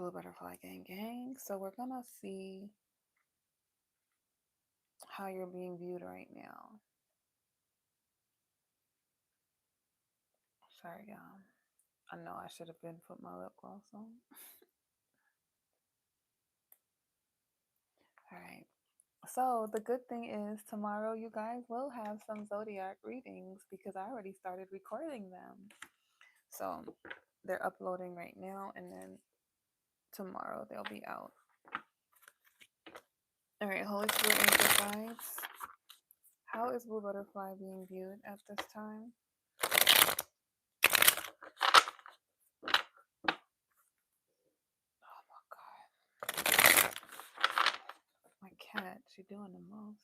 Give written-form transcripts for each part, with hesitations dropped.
Blue butterfly gang gang. So we're gonna see how you're being viewed right now. Sorry, y'all. I know I should have been put my lip gloss on. All right. So the good thing is tomorrow you guys will have some zodiac readings because I already started recording them. So they're uploading right now and then tomorrow they'll be out. All right, Holy Spirit angel guides. How is Blue Butterfly being viewed at this time? Oh my god. My cat, she doing the most.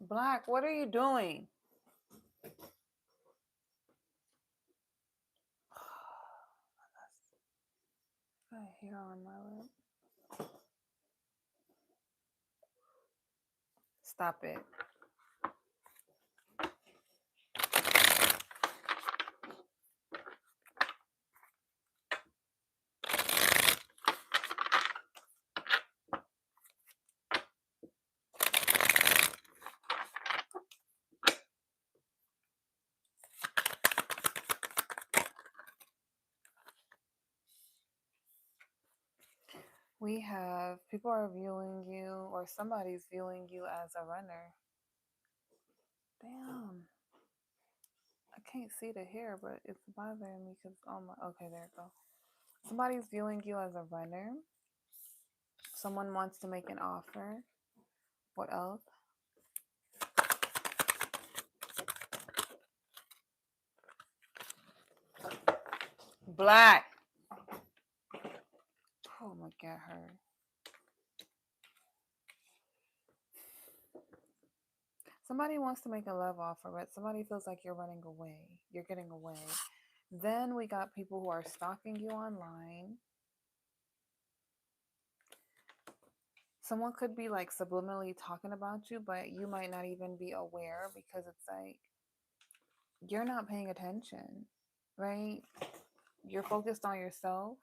Black, what are you doing? Got hair on my lip. Stop it. We have people are viewing you or somebody's viewing you as a runner. Damn. I can't see the hair, but it's bothering me because, oh my, okay, there it go. Somebody's viewing you as a runner. Someone wants to make an offer. What else? Black. Oh my God, her. Somebody wants to make a love offer, but somebody feels like you're running away. You're getting away. Then we got people who are stalking you online. Someone could be like subliminally talking about you, but you might not even be aware because it's like you're not paying attention, right? You're focused on yourself.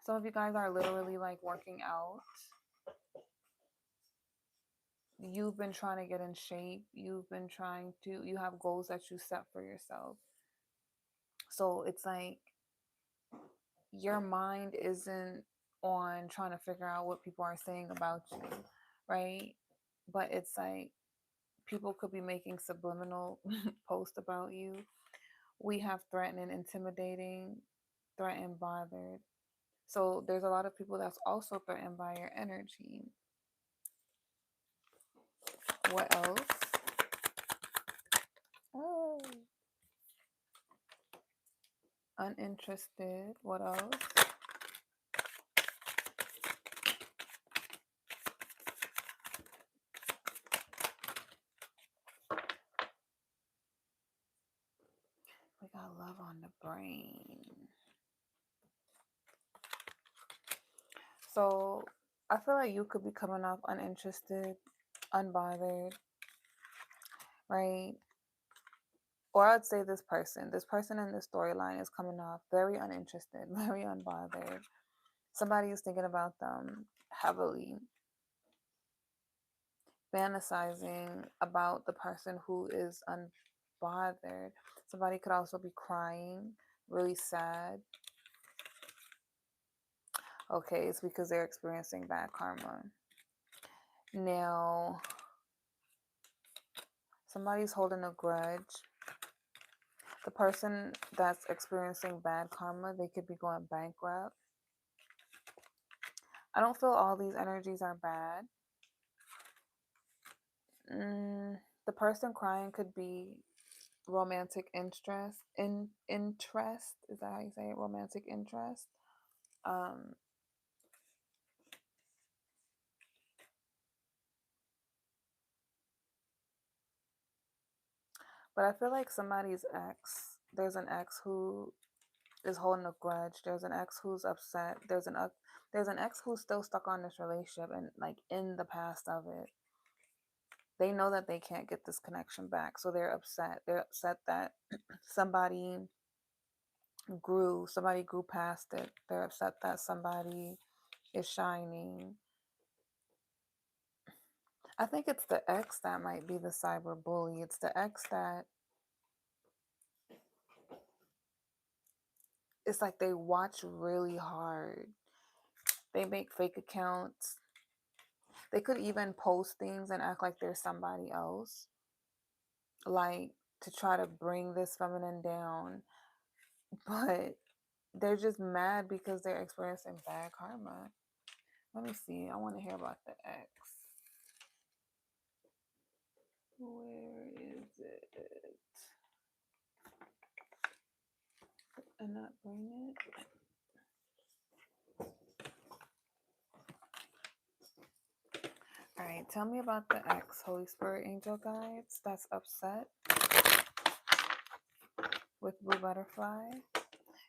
Some of you guys are literally like working out. You've been trying to get in shape. You have goals that you set for yourself. So it's like your mind isn't on trying to figure out what people are saying about you, right? But it's like people could be making subliminal posts about you. We have threatening, intimidating, threatened, bothered. So there's a lot of people that's also threatened by your energy. What else? Oh, uninterested. What else? We got love on the brain. So I feel like you could be coming off uninterested, unbothered, right? Or I'd say this person in this storyline is coming off very uninterested, very unbothered. Somebody is thinking about them heavily, fantasizing about the person who is unbothered. Somebody could also be crying, really sad. Okay, it's because they're experiencing bad karma. Now, somebody's holding a grudge. The person that's experiencing bad karma, they could be going bankrupt. I don't feel all these energies are bad. The person crying could be romantic interest. Interest, is that how you say it? Romantic interest. Um, but I feel like somebody's ex. There's an ex who is holding a grudge. There's an ex who's upset. There's an ex who's still stuck on this relationship and like in the past of it. They know that they can't get this connection back, so they're upset. They're upset that somebody grew. Somebody grew past it. They're upset that somebody is shining. I think it's the ex that might be the cyber bully. It's the ex that it's like they watch really hard. They make fake accounts. They could even post things and act like they're somebody else, like to try to bring this feminine down. But they're just mad because they're experiencing bad karma. Let me see. I want to hear about the ex. Where is it? And not bring it. All right, tell me about the ex, Holy Spirit angel guides that's upset with Blue Butterfly.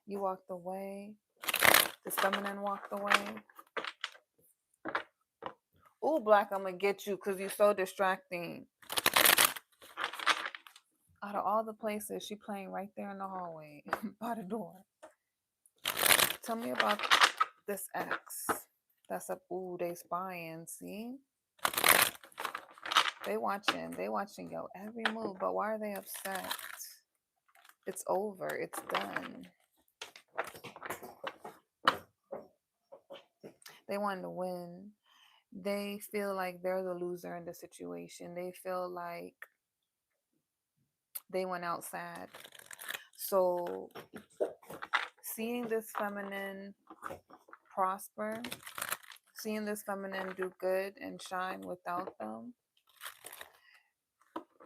You walked away. This feminine walked away. Ooh, Black, I'm gonna get you because you're so distracting. Out of all the places, she playing right there in the hallway by the door. Tell me about this ex. That's up. Ooh, they spying. See, they watching. They watching your every move. But why are they upset? It's over. It's done. They want to win. They feel like they're the loser in the situation. They feel like they went out sad. So seeing this feminine prosper, seeing this feminine do good and shine without them,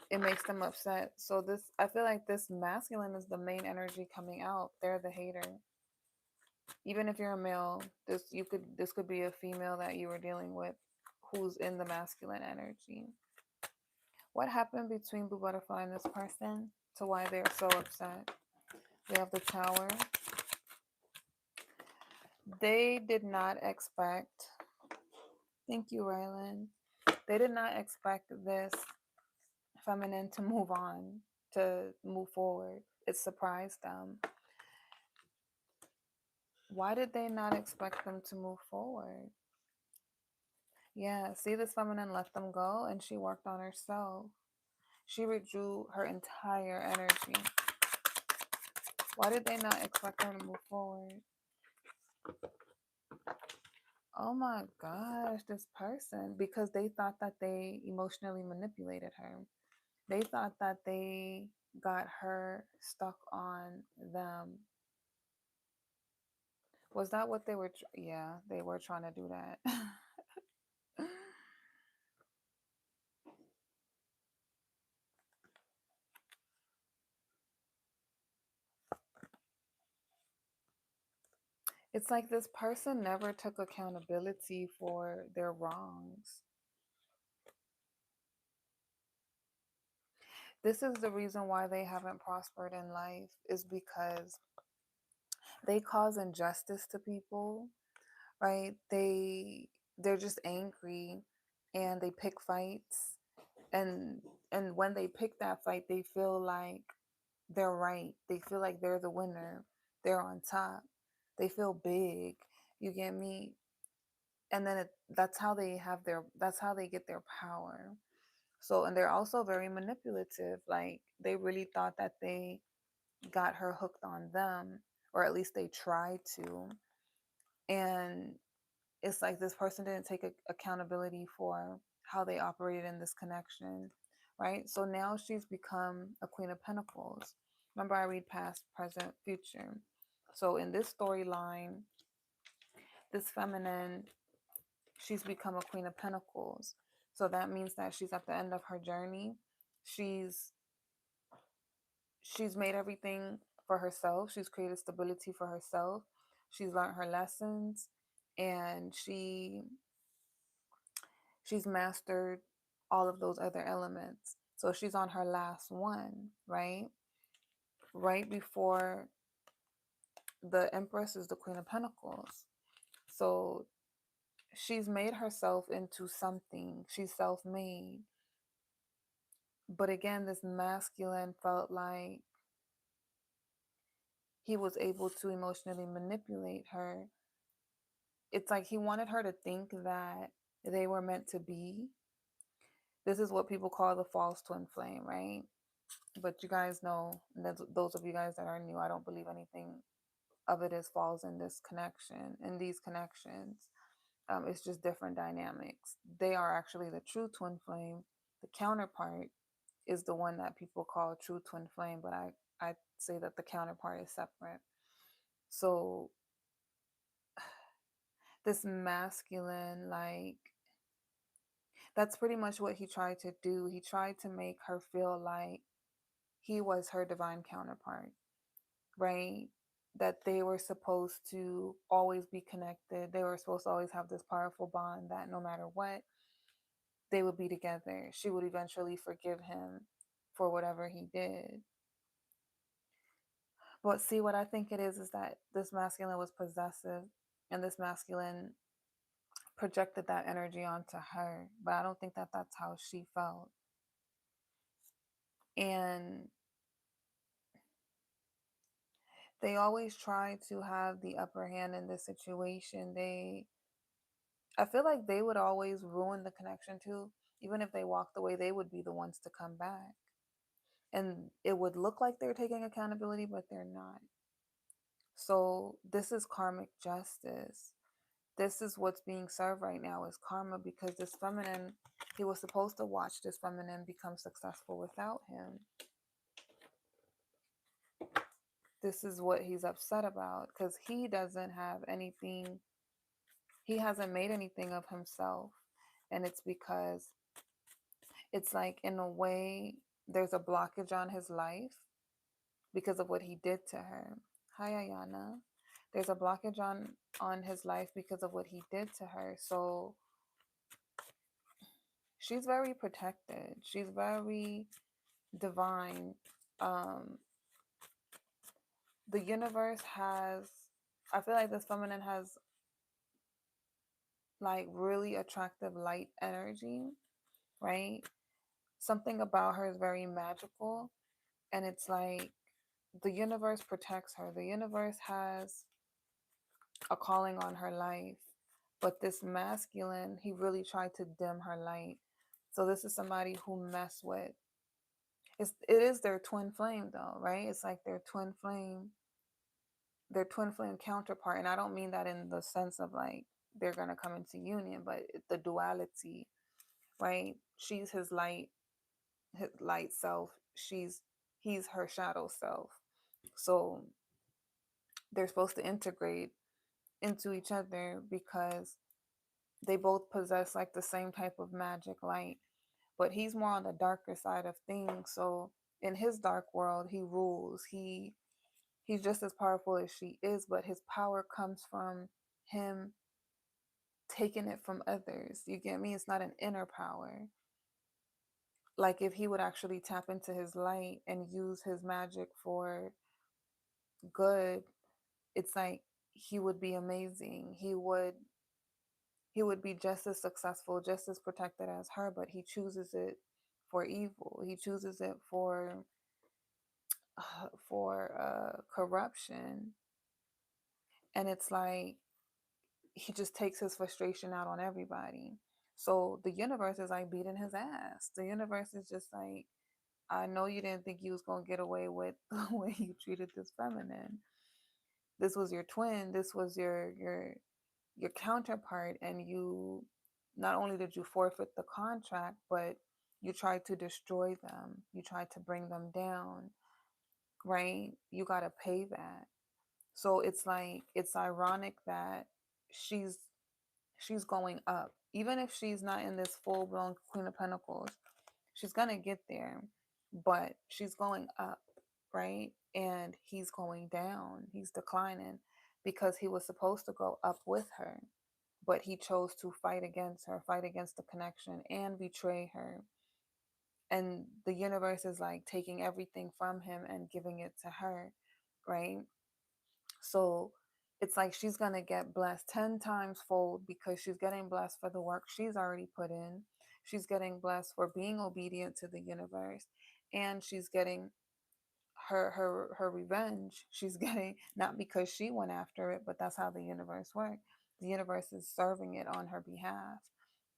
it makes them upset. So this, I feel like this masculine is the main energy coming out. They're the hater. Even if you're a male, this could be a female that you were dealing with who's in the masculine energy. What happened between Blue Butterfly and this person to why they're so upset? We have the Tower. They did not expect, thank you, Rylan. They did not expect this feminine to move on, to move forward. It surprised them. Why did they not expect them to move forward? Yeah, see, this feminine let them go and she worked on herself. She withdrew her entire energy. Why did they not expect her to move forward? Oh my gosh, this person, because they thought that they emotionally manipulated her. They thought that they got her stuck on them. Was that what they were? Yeah, they were trying to do that. It's like this person never took accountability for their wrongs. This is the reason why they haven't prospered in life, is because they cause injustice to people, right? They're just angry and they pick fights, and when they pick that fight, they feel like they're right. They feel like they're the winner. They're on top. They feel big. You get me? And then that's how they have their, that's how they get their power. So, and they're also very manipulative. Like they really thought that they got her hooked on them, or at least they tried to. And it's like this person didn't take accountability for how they operated in this connection, right? So now she's become a Queen of Pentacles. Remember, I read past, present, future. So in this storyline, this feminine, she's become a Queen of Pentacles. So that means that she's at the end of her journey. She's she's made everything for herself. She's created stability for herself. She's learned her lessons, and she's mastered all of those other elements. So she's on her last one, right? Right before the Empress is the Queen of Pentacles. So she's made herself into something. She's self-made. But again, this masculine felt like he was able to emotionally manipulate her. It's like he wanted her to think that they were meant to be. This is what people call the false twin flame, right? But you guys know, those of you guys that are new, I don't believe anything of it is falls in this connection, in these connections. It's just different dynamics. They are actually the true twin flame. The counterpart is the one that people call true twin flame, but I say that the counterpart is separate. So this masculine, like, that's pretty much what he tried to do. He tried to make her feel like he was her divine counterpart, right? That they were supposed to always be connected. They were supposed to always have this powerful bond that no matter what, they would be together. She would eventually forgive him for whatever he did. But see, what I think it is that this masculine was possessive, and this masculine projected that energy onto her. But I don't think that that's how she felt. And they always try to have the upper hand in this situation. I feel like they would always ruin the connection too. Even if they walked away, they would be the ones to come back. And it would look like they're taking accountability, but they're not. So this is karmic justice. This is what's being served right now is karma, because this feminine, he was supposed to watch this feminine become successful without him. This is what he's upset about, because he doesn't have anything, he hasn't made anything of himself. And it's because it's like, in a way, there's a blockage on his life because of what he did to her. Hi, Ayana. There's a blockage on his life because of what he did to her. So she's very protected. She's very divine. Um, the universe has, I feel like this feminine has like really attractive light energy, right? Something about her is very magical. And it's like the universe protects her. The universe has a calling on her life. But this masculine, he really tried to dim her light. So this is somebody who mess with, it is their twin flame though, right? It's like their twin flame counterpart. And I don't mean that in the sense of like they're gonna come into union, but the duality, right? She's his light self. He's her shadow self. So they're supposed to integrate into each other because they both possess like the same type of magic light. But he's more on the darker side of things. So in his dark world, he rules. He's just as powerful as she is, but his power comes from him taking it from others. You get me? It's not an inner power. Like if he would actually tap into his light and use his magic for good, it's like he would be amazing. He would be just as successful, just as protected as her, but he chooses it for evil. He chooses it for corruption. And it's like he just takes his frustration out on everybody. So the universe is like beating his ass. The universe is just like, I know you didn't think you was gonna get away with the way you treated this feminine. This was your twin. This was your counterpart, and you not only did you forfeit the contract, but you tried to destroy them. You tried to bring them down, right? You got to pay that. So it's like it's ironic that she's she's going up. Even if she's not in this full-blown Queen of Pentacles, she's going to get there, but she's going up, right? And he's going down. He's declining because he was supposed to go up with her, but he chose to fight against her, fight against the connection, and betray her. And the universe is like taking everything from him and giving it to her, right? So it's like she's going to get blessed 10 times fold because she's getting blessed for the work she's already put in. She's getting blessed for being obedient to the universe. And she's getting her revenge. She's getting, not because she went after it, but that's how the universe works. The universe is serving it on her behalf.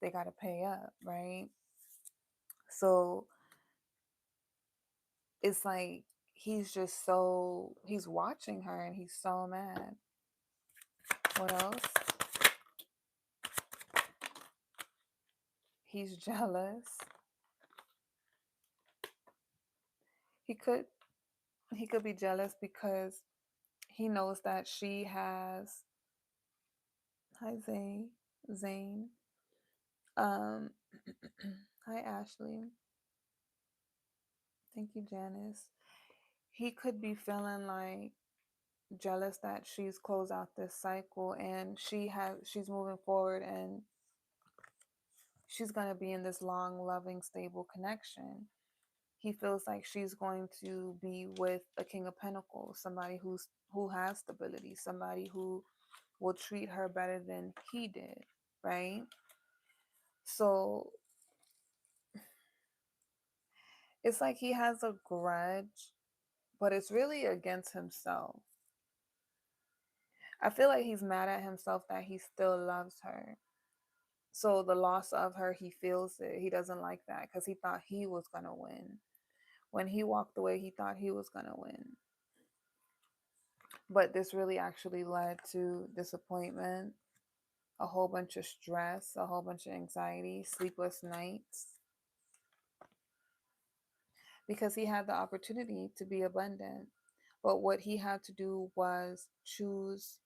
They got to pay up, right? So it's like he's just so, he's watching her and he's so mad. What else? He's jealous. He could he could be jealous because he knows that she has, hi Zane. Um hi Ashley. Thank you, Janice. He could be feeling like jealous that she's closed out this cycle and she's moving forward and she's going to be in this long, loving, stable connection. He feels like she's going to be with a king of pentacles, somebody who has stability, somebody who will treat her better than he did, right? So it's like he has a grudge, but it's really against himself. I feel like he's mad at himself that he still loves her. So the loss of her, he feels it. He doesn't like that because he thought he was going to win. When he walked away, he thought he was going to win. But this really actually led to disappointment, a whole bunch of stress, a whole bunch of anxiety, sleepless nights, because he had the opportunity to be abundant. But what he had to do was choose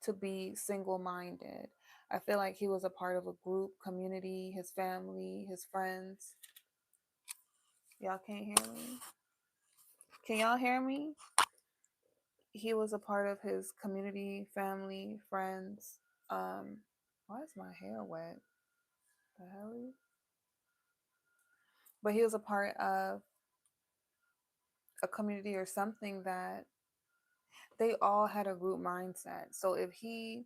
to be single minded. I feel like he was a part of a group, community, his family, his friends. Y'all can't hear me? Can y'all hear me? He was a part of his community, family, friends. Um, why is my hair wet? The hell? But he was a part of a community or something that they all had a group mindset. So if he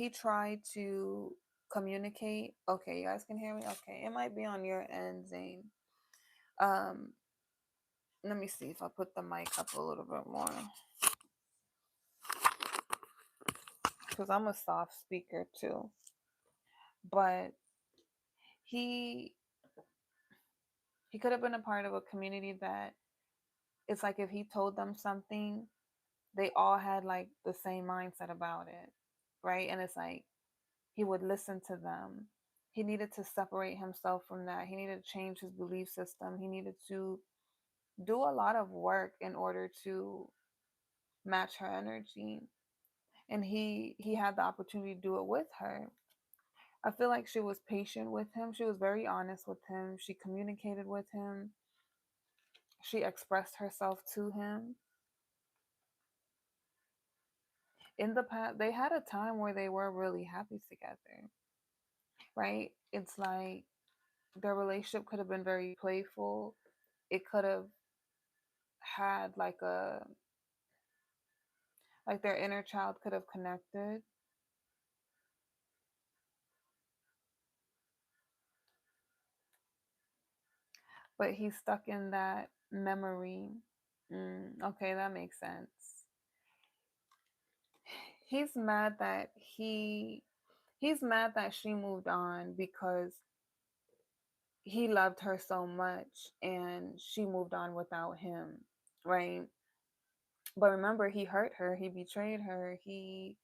tried to communicate, okay, you guys can hear me? Okay. It might be on your end, Zane. Um, let me see if I put the mic up a little bit more. Because I'm a soft speaker too. But he he could have been a part of a community that it's like if he told them something, they all had like the same mindset about it. Right. And it's like he would listen to them. He needed to separate himself from that. He needed to change his belief system. He needed to do a lot of work in order to match her energy. And he had the opportunity to do it with her. I feel like she was patient with him. She was very honest with him. She communicated with him. She expressed herself to him. In the past, they had a time where they were really happy together, right? It's like their relationship could have been very playful. It could have had like their inner child could have connected, but he's stuck in that memory. Okay, that makes sense. He's mad that he's mad that she moved on because he loved her so much and she moved on without him, right? But remember, he hurt her, he betrayed her, he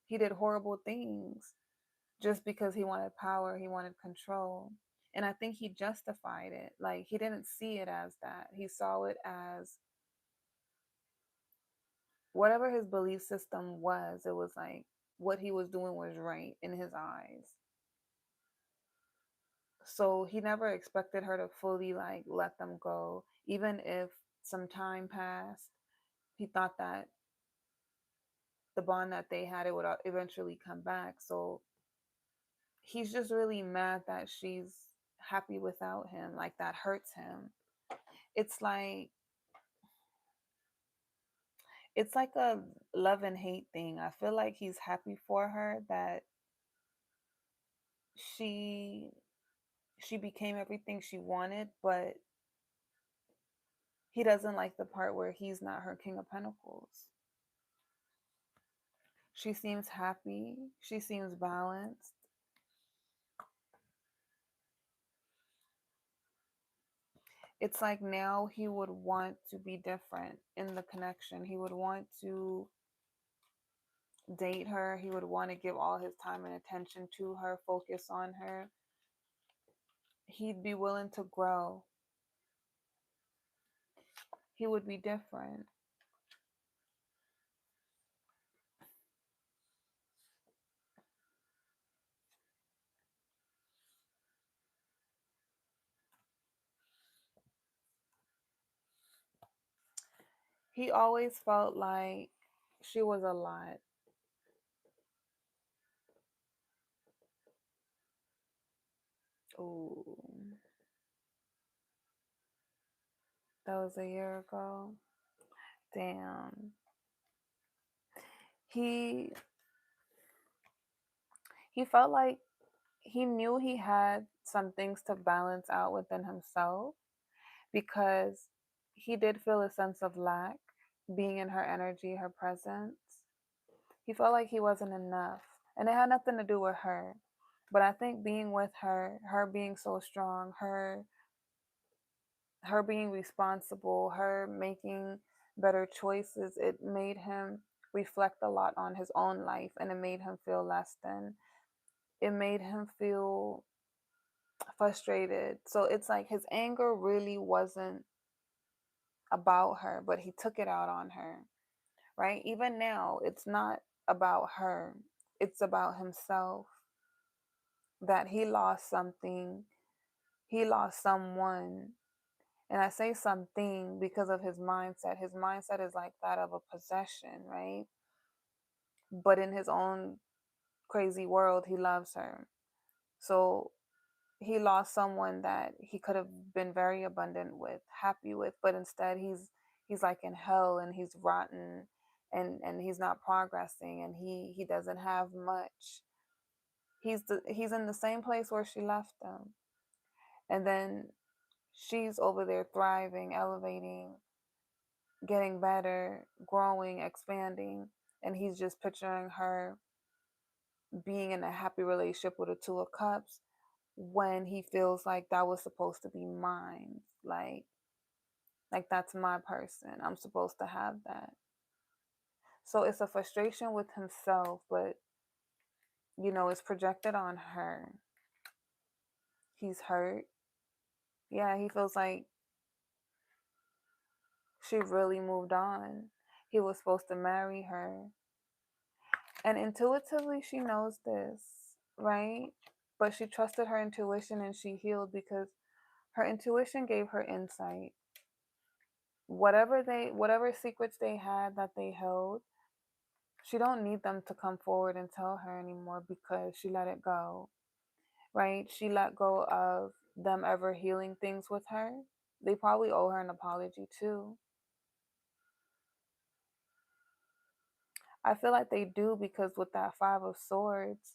did horrible things just because he wanted power, he wanted control. And I think he justified it. Like he didn't see it as that. He saw it as whatever his belief system was, it was like what he was doing was right in his eyes. So he never expected her to fully like let them go. Even if some time passed, he thought that the bond that they had, it would eventually come back. So he's just really mad that she's happy without him. Like that hurts him. It's like it's like a love and hate thing. I feel like he's happy for her that she she became everything she wanted, but He doesn't like the part where he's not her king of pentacles. She seems happy. She seems balanced. It's like now he would want to be different in the connection. He would want to date her. He would want to give all his time and attention to her, focus on her. He'd be willing to grow. He would be different. He always felt like she was a lot. Ooh, that was a year ago. Damn. He he felt like he knew he had some things to balance out within himself because he did feel a sense of lack being in her energy, her presence. He felt like he wasn't enough. And it had nothing to do with her. But I think being with her, her being so strong, her being responsible, her making better choices, it made him reflect a lot on his own life and it made him feel less than. It made him feel frustrated. So it's like his anger really wasn't about her, but he took it out on her, right? Even now, it's not about her, it's about himself, that he lost something, he lost someone. And I say something because of his mindset. His mindset is like that of a possession, right? But in his own crazy world, he loves her. So he lost someone that he could have been very abundant with, happy with, but instead he's like in hell and he's rotten and he's not progressing and he doesn't have much. He's in the same place where she left him. And then she's over there thriving, elevating, getting better, growing, expanding, and he's just picturing her being in a happy relationship with a two of cups when he feels like that was supposed to be mine. Like that's my person. I'm supposed to have that. So it's a frustration with himself, but it's projected on her. He's hurt. Yeah, he feels like she really moved on. He was supposed to marry her. And intuitively she knows this, right? But she trusted her intuition and she healed because her intuition gave her insight. Whatever secrets they had that they held, she don't need them to come forward and tell her anymore because she let it go, right? She let go of them ever healing things with her. They probably owe her an apology too. I feel like they do because with that Five of Swords,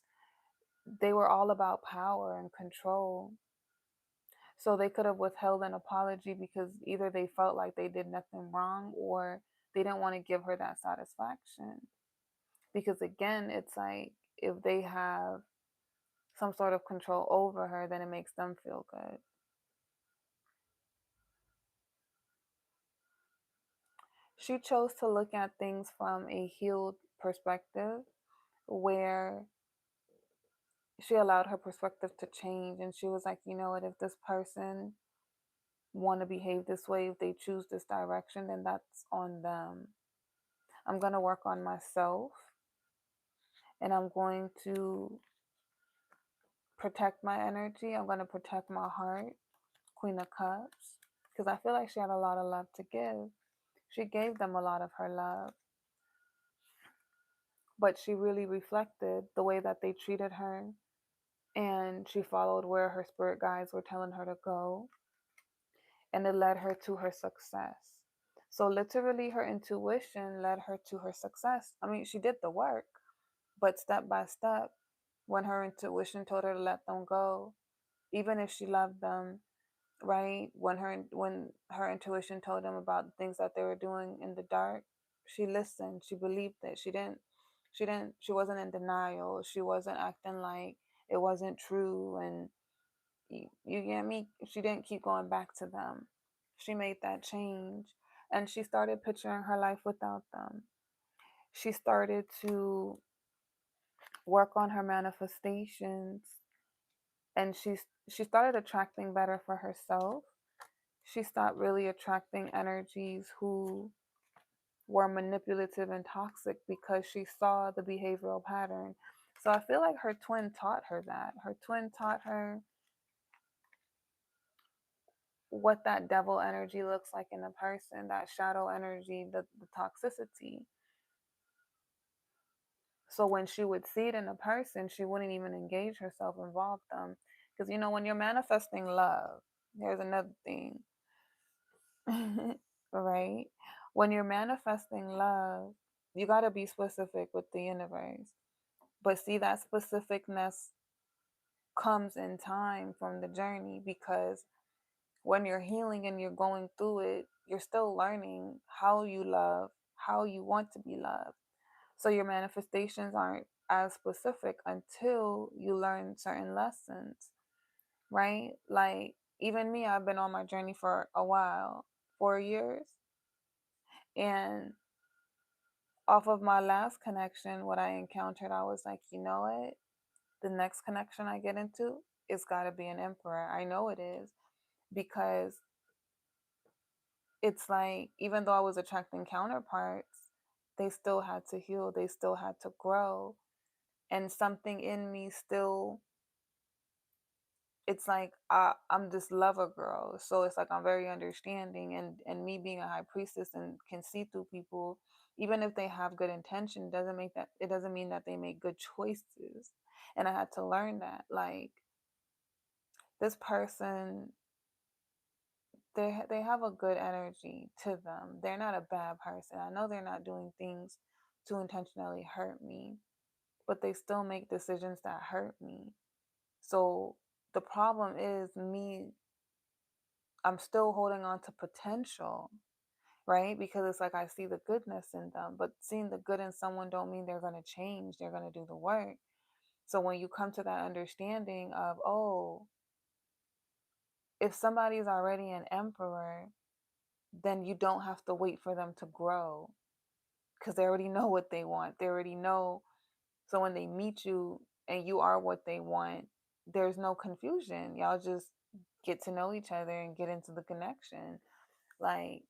they were all about power and control. So they could have withheld an apology because either they felt like they did nothing wrong or they didn't want to give her that satisfaction. Because again, it's like if they have some sort of control over her, then it makes them feel good. She chose to look at things from a healed perspective where she allowed her perspective to change and she was like, you know what, if this person want to behave this way, if they choose this direction, then that's on them. I'm going to work on myself and I'm going to protect my energy. I'm going to protect my heart, Queen of Cups, because I feel like she had a lot of love to give. She gave them a lot of her love, but she really reflected the way that they treated her and she followed where her spirit guides were telling her to go and it led her to her success. So literally her intuition led her to her success. I mean, she did the work, but step by step, when her intuition told her to let them go, even if she loved them, right? When her intuition told them about the things that they were doing in the dark, she listened, she believed it. She wasn't in denial. She wasn't acting like it wasn't true. And you get me? She didn't keep going back to them. She made that change, and she started picturing her life without them. She started to work on her manifestations, and she started attracting better for herself. She stopped really attracting energies who were manipulative and toxic because she saw the behavioral pattern. So I feel like her twin taught her that. Her twin taught her what that devil energy looks like in a person, that shadow energy, the toxicity. So when she would see it in a person, she wouldn't even engage herself, involve them. Because, when you're manifesting love, there's another thing, right? When you're manifesting love, you got to be specific with the universe. But see, that specificness comes in time from the journey, because when you're healing and you're going through it, you're still learning how you love, how you want to be loved. So your manifestations aren't as specific until you learn certain lessons, right? Like, even me, I've been on my journey for a while, 4 years. And off of my last connection, what I encountered, I was like, you know what? The next connection I get into, it's got to be an emperor. I know it is, because it's like, even though I was attracting counterparts, they still had to heal, they still had to grow. And something in me still, it's like, I'm this lover girl. So it's like I'm very understanding. And me being a high priestess and can see through people, even if they have good intention, it doesn't mean that they make good choices. And I had to learn that. Like, this person, they have a good energy to them. They're not a bad person. I know they're not doing things to intentionally hurt me, but they still make decisions that hurt me. So the problem is me, I'm still holding on to potential, right? Because it's like I see the goodness in them, but seeing the good in someone don't mean they're going to change. They're going to do the work. So when you come to that understanding of, oh, if somebody's already an emperor, then you don't have to wait for them to grow, because they already know what they want. They already know. So when they meet you and you are what they want, there's no confusion. Y'all just get to know each other and get into the connection. Like,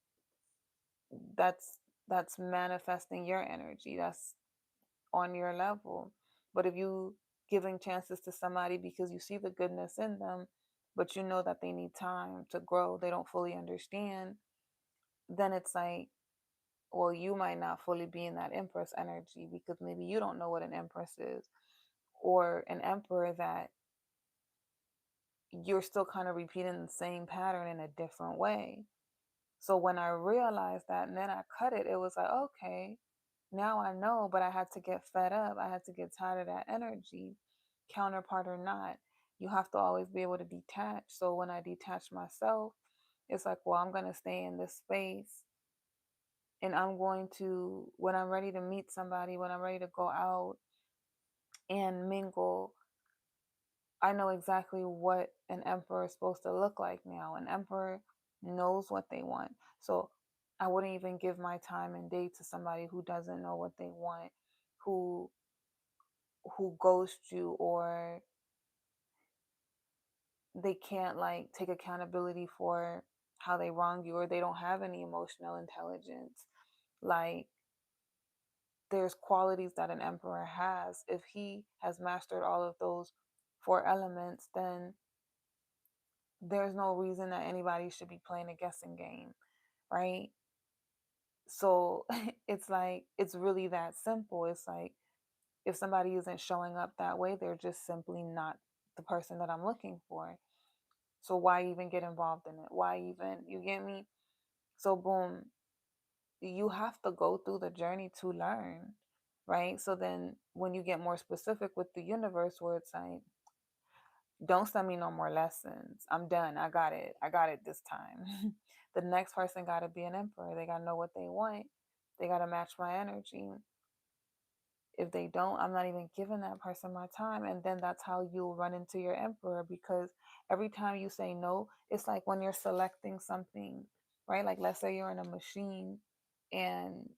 that's that's manifesting your energy. That's on your level. But if you giving chances to somebody because you see the goodness in them, but you know that they need time to grow, they don't fully understand, then it's like, well, you might not fully be in that empress energy, because maybe you don't know what an empress is, or an emperor, that you're still kind of repeating the same pattern in a different way. So when I realized that and then I cut it, it was like, okay, now I know, but I had to get fed up. I had to get tired of that energy, counterpart or not. You have to always be able to detach. So when I detach myself, it's like, well, I'm going to stay in this space, and I'm going to, when I'm ready to meet somebody, when I'm ready to go out and mingle, I know exactly what an emperor is supposed to look like now. An emperor knows what they want. So I wouldn't even give my time and day to somebody who doesn't know what they want, who ghosts you, or they can't like take accountability for how they wrong you, or they don't have any emotional intelligence. Like, there's qualities that an emperor has. If he has mastered all of those four elements, then there's no reason that anybody should be playing a guessing game, right? So it's like, it's really that simple. It's like, if somebody isn't showing up that way, they're just simply not the person that I'm looking for. So why even get involved in it? Why even, you get me? So boom, you have to go through the journey to learn, right? So then when you get more specific with the universe, where it's like, don't send me no more lessons. I'm done. I got it. I got it this time. The next person got to be an emperor. They got to know what they want. They got to match my energy. If they don't, I'm not even giving that person my time. And then that's how you'll run into your emperor, because every time you say no, it's like when you're selecting something, right? Like let's say you're in a machine and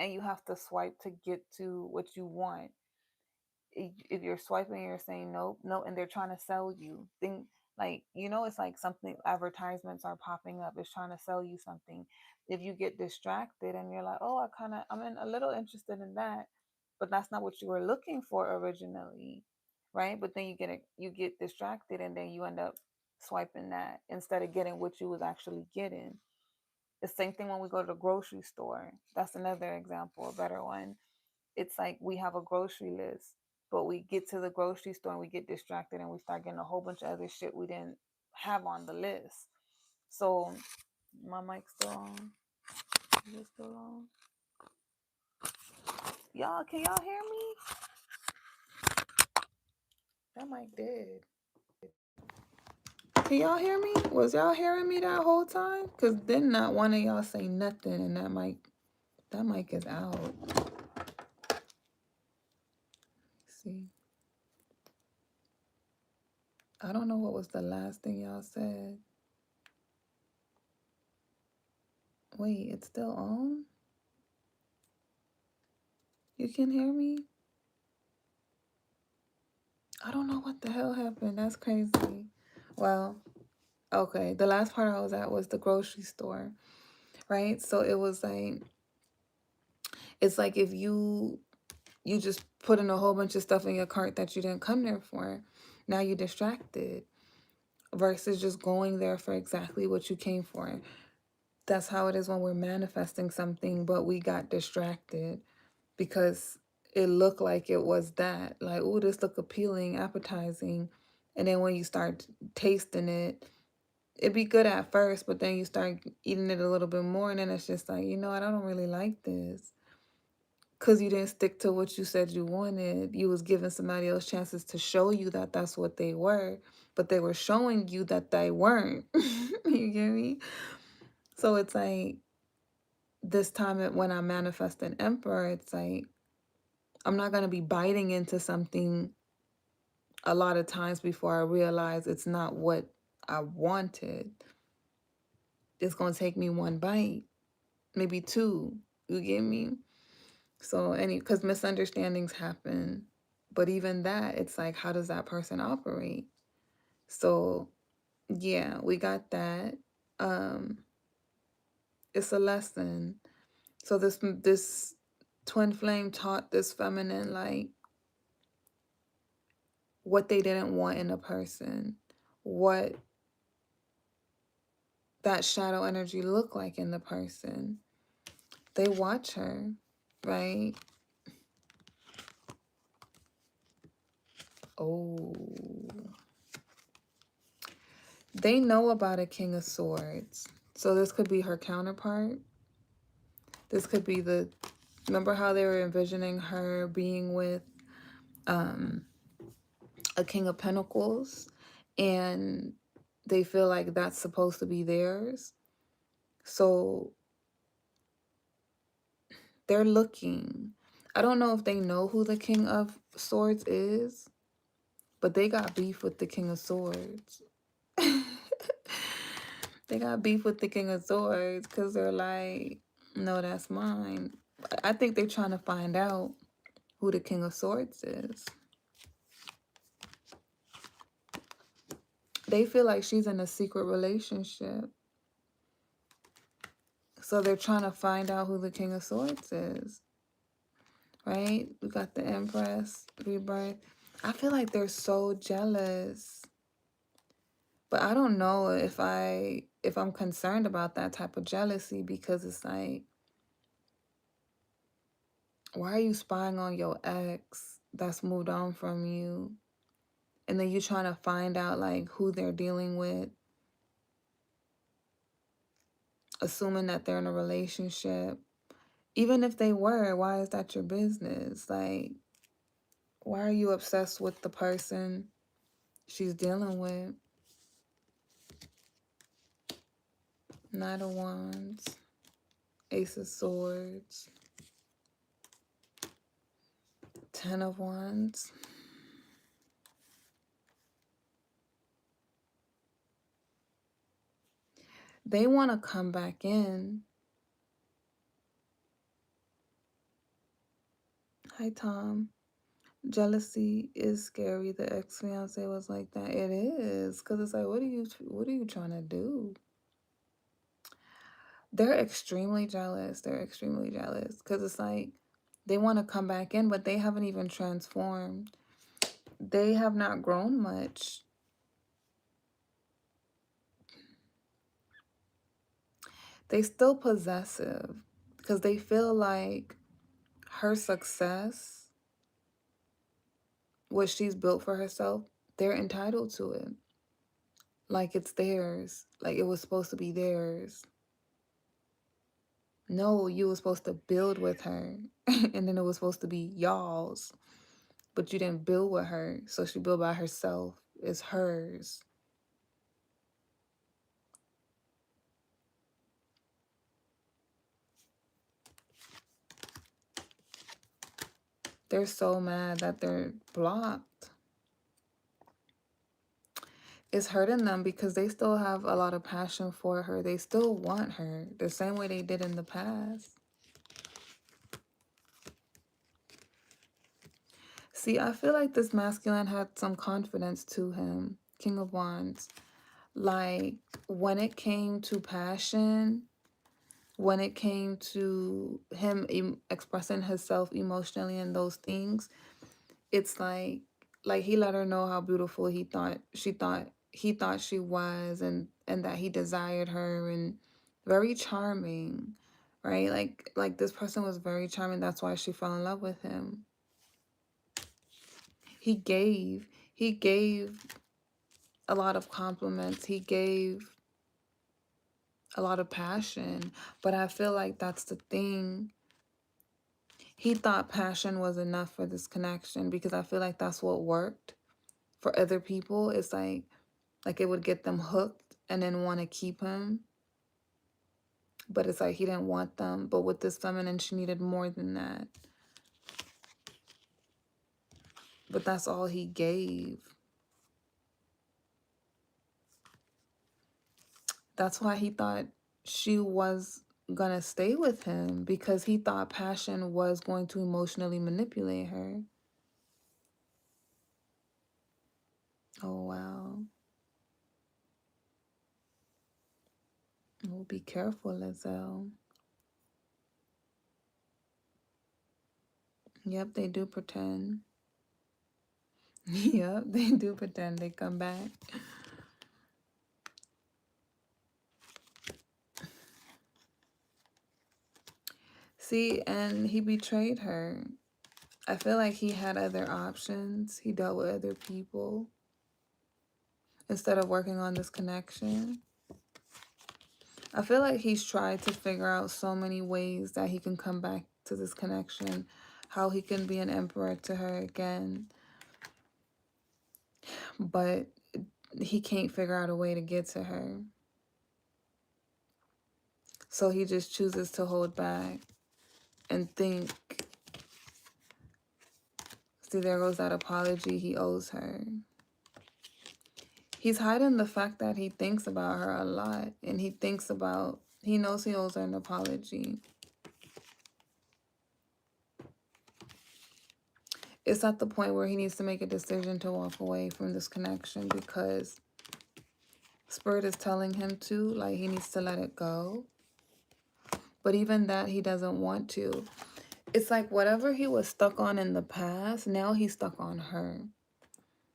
you have to swipe to get to what you want. If you're swiping, you're saying nope, no, and they're trying to sell you think, like, it's like something, advertisements are popping up, it's trying to sell you something. If you get distracted and you're like, oh, I'm in a little interested in that, but that's not what you were looking for originally, right? But then you get distracted, and then you end up swiping that instead of getting what you was actually getting. The same thing when we go to the grocery store. That's another example, a better one. It's like we have a grocery list, but we get to the grocery store and we get distracted and we start getting a whole bunch of other shit we didn't have on the list. So my mic's still on. Is it still on? Y'all, can y'all hear me? That mic dead. Can y'all hear me? Was y'all hearing me that whole time? Cause then not one of y'all say nothing, and that mic is out. See, I don't know what was the last thing y'all said. Wait, it's still on? You can hear me? I don't know what the hell happened. That's crazy. Well, okay. The last part I was at was the grocery store, right? So it was like, it's like if you just put in a whole bunch of stuff in your cart that you didn't come there for. Now you're distracted versus just going there for exactly what you came for. That's how it is when we're manifesting something, but we got distracted because it looked like it was that. Like, oh, this look appealing, appetizing. And then when you start tasting it, it'd be good at first, but then you start eating it a little bit more, and then it's just like, I don't really like this. Because you didn't stick to what you said you wanted. You was giving somebody else chances to show you that that's what they were, but they were showing you that they weren't. You get me? So it's like, this time when I manifest an emperor, it's like, I'm not going to be biting into something a lot of times before I realize it's not what I wanted. It's going to take me one bite, maybe two. You get me? So, because misunderstandings happen. But even that, it's like, how does that person operate? So, yeah, we got that. It's a lesson. So this twin flame taught this feminine, like, what they didn't want in a person, what that shadow energy looked like in the person. They watch her, right? Oh, they know about a King of Swords. So this could be her counterpart. This could be remember how they were envisioning her being with a King of Pentacles, and they feel like that's supposed to be theirs. So they're looking. I don't know if they know who the King of Swords is, but they got beef with the King of Swords. They got beef with the King of Swords because they're like, no, that's mine. I think they're trying to find out who the King of Swords is. They feel like she's in a secret relationship. So they're trying to find out who the King of Swords is. Right? We got the Empress, Rebirth. I feel like they're so jealous. But I don't know if I'm concerned about that type of jealousy, because it's like, why are you spying on your ex that's moved on from you? And then you trying to find out like who they're dealing with, assuming that they're in a relationship. Even if they were, why is that your business? Like, why are you obsessed with the person she's dealing with. Knight of Wands, Ace of Swords, Ten of Wands. They want to come back in. Hi, Tom. Jealousy is scary. The ex-fiance was like that. It is, because it's like, what are you trying to do? They're extremely jealous. They're extremely jealous because it's like they want to come back in, but they haven't even transformed. They have not grown much. They still possessive because they feel like her success, what she's built for herself, they're entitled to it. Like it's theirs. Like it was supposed to be theirs. No, you were supposed to build with her. And then it was supposed to be y'all's. But you didn't build with her. So she built by herself. It's hers. They're so mad that they're blocked. It's hurting them because they still have a lot of passion for her. They still want her the same way they did in the past. See, I feel like this masculine had some confidence to him. King of Wands. Like, when it came to passion, when it came to him expressing himself emotionally and those things, it's like he let her know how beautiful he thought she was, and that he desired her, and very charming, right? Like this person was very charming. That's why she fell in love with him. He gave a lot of compliments. He gave a lot of passion, but I feel like that's the thing. He thought passion was enough for this connection because I feel like that's what worked for other people. It's like it would get them hooked and then want to keep him. But it's like he didn't want them. But with this feminine, she needed more than that. But that's all he gave. That's why he thought she was gonna stay with him, because he thought passion was going to emotionally manipulate her. Oh, wow. Well, be careful, Lizelle. Yep, they do pretend. Yep, they do pretend. They come back. See, and he betrayed her. I feel like he had other options. He dealt with other people instead of working on this connection. I feel like he's tried to figure out so many ways that he can come back to this connection, how he can be an emperor to her again. But he can't figure out a way to get to her. So he just chooses to hold back and think. See, there goes that apology he owes her. He's hiding the fact that he thinks about her a lot. And he knows he owes her an apology. It's at the point where he needs to make a decision to walk away from this connection, because Spirit is telling him to, like, he needs to let it go. But even that, he doesn't want to. It's like whatever he was stuck on in the past, now he's stuck on her.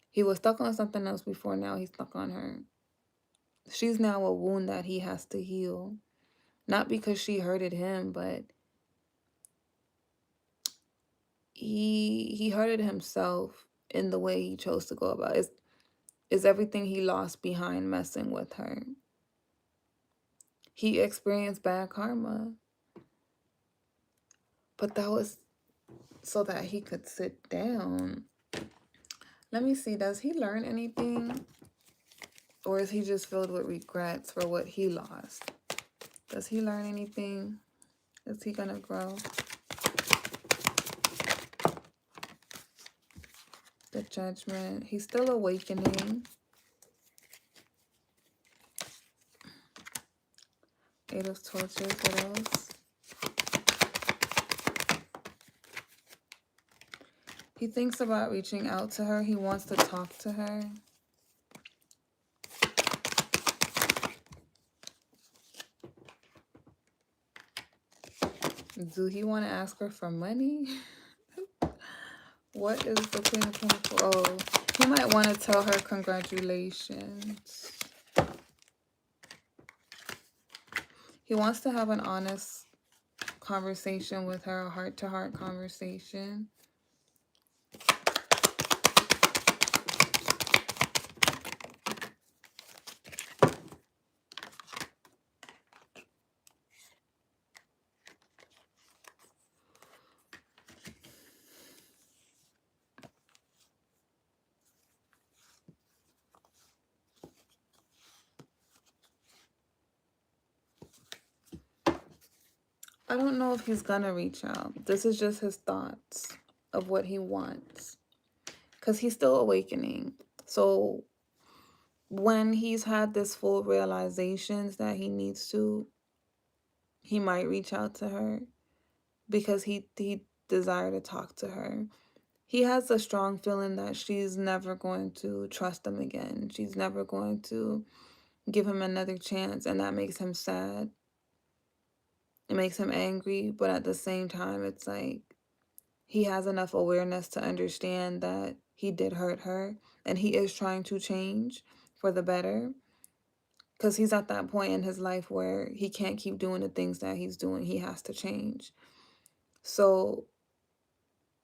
He was stuck on something else before, now he's stuck on her. She's now a wound that he has to heal. Not because she hurted him, but he hurted himself in the way he chose to go about it. Is everything he lost behind messing with her. He experienced bad karma. But that was so that he could sit down. Let me see. Does he learn anything? Or is he just filled with regrets for what he lost? Does he learn anything? Is he going to grow? The Judgment. He's still awakening. 8 of Torches. What else? He thinks about reaching out to her. He wants to talk to her. Do he want to ask her for money? What is the Queen of Pentacles? Oh, he might want to tell her congratulations. He wants to have an honest conversation with her, a heart-to-heart conversation. I don't know if he's gonna reach out. This is just his thoughts of what he wants. Because he's still awakening. So when he's had this full realizations that he needs to, he might reach out to her. Because he desire to talk to her. He has a strong feeling that she's never going to trust him again. She's never going to give him another chance. And that makes him sad. It makes him angry. But at the same time, it's like he has enough awareness to understand that he did hurt her. And he is trying to change for the better. Because he's at that point in his life where he can't keep doing the things that he's doing. He has to change. So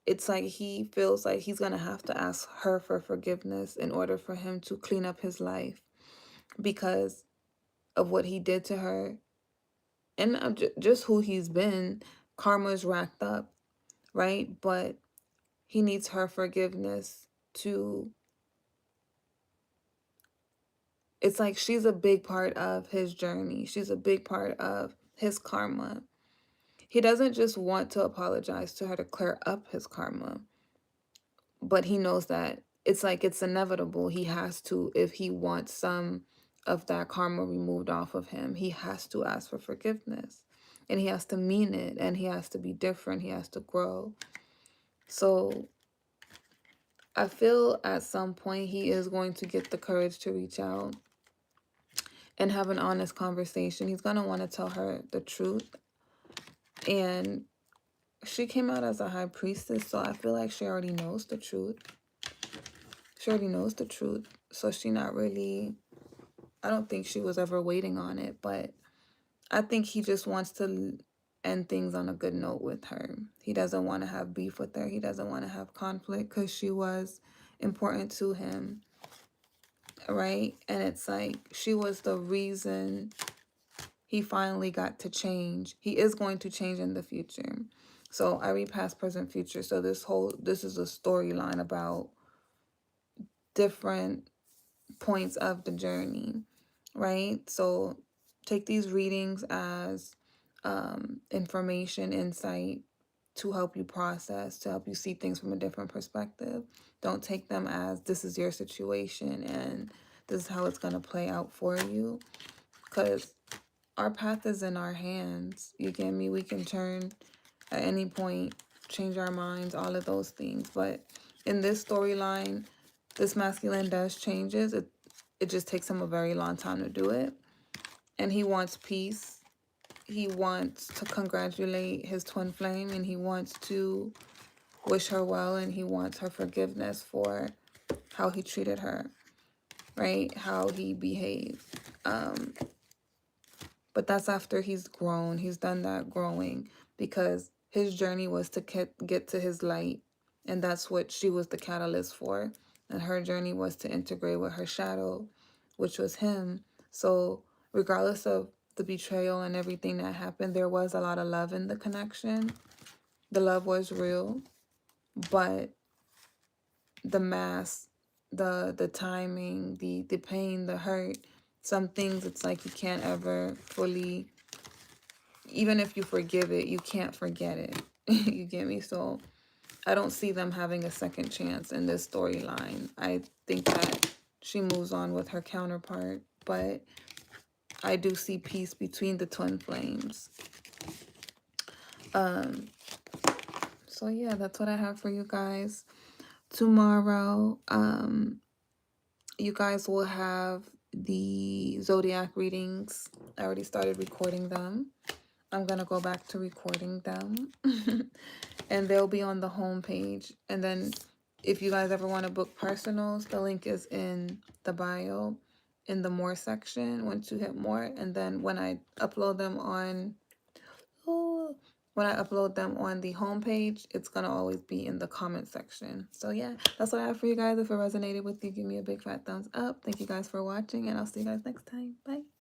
it's like he feels like he's going to have to ask her for forgiveness in order for him to clean up his life because of what he did to her. And just who he's been, karma is racked up, right? But he needs her forgiveness to... It's like she's a big part of his journey. She's a big part of his karma. He doesn't just want to apologize to her to clear up his karma. But he knows that it's like it's inevitable. He has to, if he wants some of that karma removed off of him, he has to ask for forgiveness. And he has to mean it. And he has to be different. He has to grow. So I feel at some point he is going to get the courage to reach out and have an honest conversation. He's going to want to tell her the truth. And she came out as a high priestess, so I feel like she already knows the truth. She already knows the truth. So she not really... I don't think she was ever waiting on it, but I think he just wants to end things on a good note with her. He doesn't want to have beef with her. He doesn't want to have conflict because she was important to him, right? And it's like she was the reason he finally got to change. He is going to change in the future. So I read past, present, future. So this is a storyline about different points of the journey, right? So take these readings as information, insight to help you process, to help you see things from a different perspective. Don't take them as this is your situation and this is how it's going to play out for you, because our path is in our hands. You get me? We can turn at any point, change our minds, all of those things. But in this storyline, this masculine does changes. It just takes him a very long time to do it. And he wants peace. He wants to congratulate his twin flame, and he wants to wish her well, and he wants her forgiveness for how he treated her, right? How he behaved. But that's after he's grown. He's done that growing because his journey was to get to his light. And that's what she was the catalyst for. And her journey was to integrate with her shadow, which was him. So regardless of the betrayal and everything that happened, there was a lot of love in the connection. The love was real. But the mask the timing, the pain, the hurt. Some things it's like you can't ever fully, even if you forgive it, you can't forget it. You get me? So I don't see them having a second chance in this storyline. I think that she moves on with her counterpart, but I do see peace between the twin flames. So yeah, that's what I have for you guys. Tomorrow, you guys will have the zodiac readings. I already started recording them. I'm gonna go back to recording them. And they'll be on the home page. And then if you guys ever want to book personals, the link is in the bio in the more section once you hit more. And then when I upload them on the homepage, it's gonna always be in the comment section. So yeah, that's what I have for you guys. If it resonated with you, give me a big fat thumbs up. Thank you guys for watching, and I'll see you guys next time. Bye.